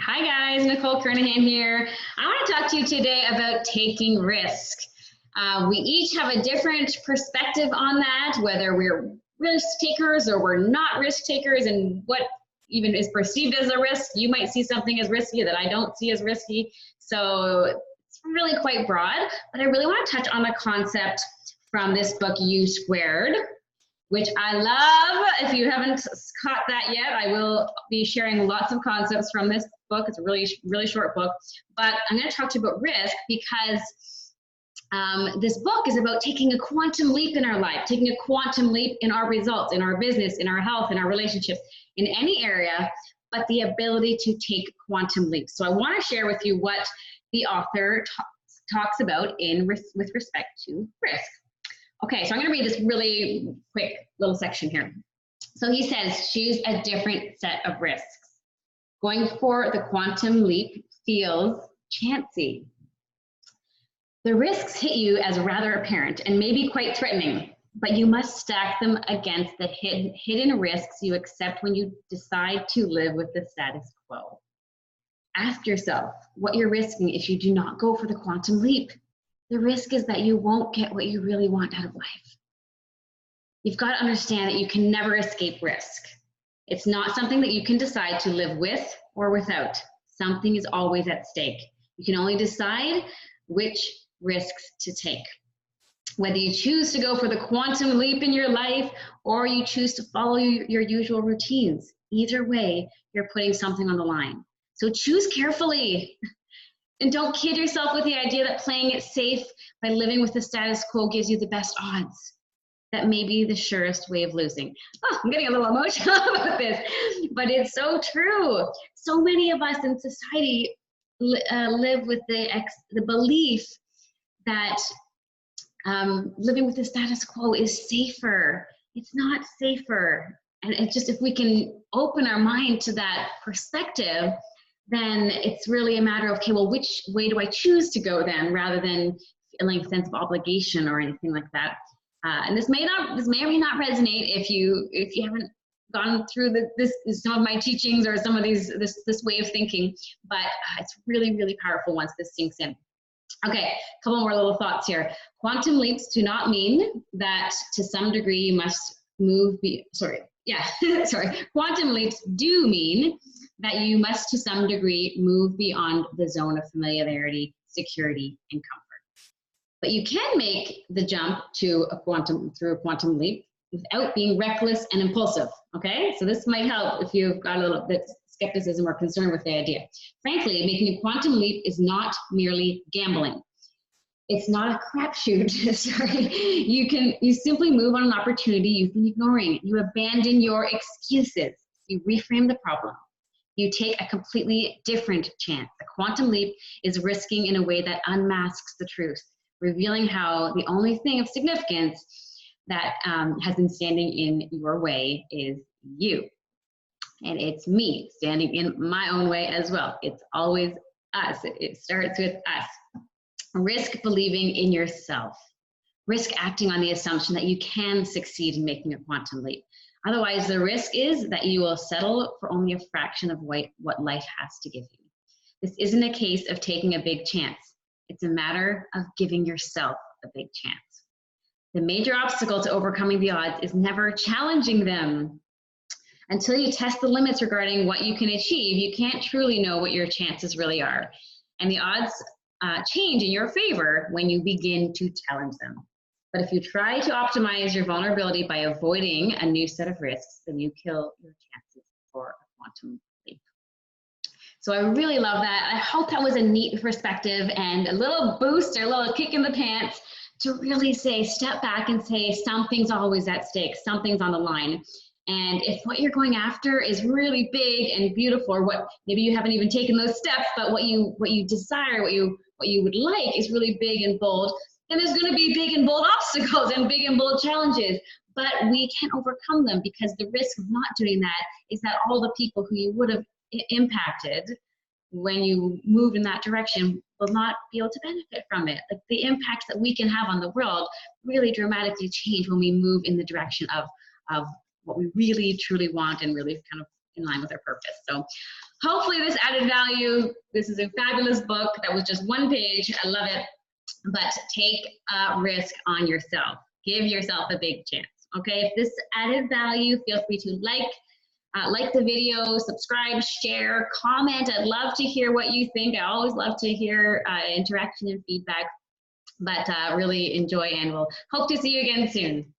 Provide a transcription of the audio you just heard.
Hi guys, Nicole Kernohan here. I want to talk to you today about taking risk. We each have a different perspective on that, whether we're risk takers or we're not risk takers, and what even is perceived as a risk. You might see something as risky that I don't see as risky. So it's really quite broad, but I really want to touch on a concept from this book, U Squared, which I love. If you haven't caught that yet, I will be sharing lots of concepts from this book. It's a really short book, but I'm going to talk to you about risk because this book is about taking a quantum leap in our life, taking a quantum leap in our results, in our business, in our health, in our relationships, in any area, but the ability to take quantum leaps. So I want to share with you what the author talks about with respect to risk. Okay, so I'm going to read this really quick little section here. So he says, choose a different set of risks. Going for the quantum leap feels chancy. The risks hit you as rather apparent and maybe quite threatening, but you must stack them against the hidden risks you accept when you decide to live with the status quo. Ask yourself what you're risking if you do not go for the quantum leap. The risk is that you won't get what you really want out of life. You've got to understand that you can never escape risk. It's not something that you can decide to live with or without. Something is always at stake. You can only decide which risks to take. Whether you choose to go for the quantum leap in your life or you choose to follow your usual routines, either way, you're putting something on the line. So choose carefully. And don't kid yourself with the idea that playing it safe by living with the status quo gives you the best odds. That may be the surest way of losing. Oh, I'm getting a little emotional about this, but it's so true. So many of us in society live with the belief that living with the status quo is safer. It's not safer. And it's just, if we can open our mind to that perspective, then it's really a matter of, okay, well, which way do I choose to go then, rather than feeling a sense of obligation or anything like that. And this may or may not resonate if you haven't gone through some of my teachings or some of this way of thinking, but it's really powerful once this sinks in. Okay, a couple more little thoughts here. Quantum leaps do not mean that to some degree you must Quantum leaps do mean that you must to some degree move beyond the zone of familiarity, security, and comfort. But you can make the jump through a quantum leap without being reckless and impulsive, okay? So this might help if you've got a little bit of skepticism or concern with the idea. Frankly, making a quantum leap is not merely gambling. It's not a crapshoot, sorry. You simply move on an opportunity you've been ignoring. You abandon your excuses. You reframe the problem. You take a completely different chance. The quantum leap is risking in a way that unmasks the truth, revealing how the only thing of significance that has been standing in your way is you. And it's me standing in my own way as well. It's always us. It starts with us. Risk believing in yourself. Risk acting on the assumption that you can succeed in making a quantum leap. Otherwise, the risk is that you will settle for only a fraction of what life has to give you. This isn't a case of taking a big chance. It's a matter of giving yourself a big chance. The major obstacle to overcoming the odds is never challenging them. Until you test the limits regarding what you can achieve, you can't truly know what your chances really are. And the odds change in your favor when you begin to challenge them. But if you try to optimize your vulnerability by avoiding a new set of risks, then you kill your chances for a quantum leap. So I really love that. I hope that was a neat perspective and a little boost or a little kick in the pants to really step back and say, something's always at stake, something's on the line. And if what you're going after is really big and beautiful, or what maybe you haven't even taken those steps, but what you desire, what you would like is really big and bold, then there's going to be big and bold obstacles and big and bold challenges. But we can't overcome them because the risk of not doing that is that all the people who you would have impacted when you moved in that direction will not be able to benefit from it. Like, the impact that we can have on the world really dramatically change when we move in the direction of what we really truly want and really kind of in line with our purpose. So hopefully this added value. This is a fabulous book. That was just one page. I love it. But take a risk on yourself. Give yourself a big chance. Okay, if this added value, feel free to like the video, subscribe, share, comment. I'd love to hear what you think. I always love to hear interaction and feedback. But really enjoy, and we'll hope to see you again soon.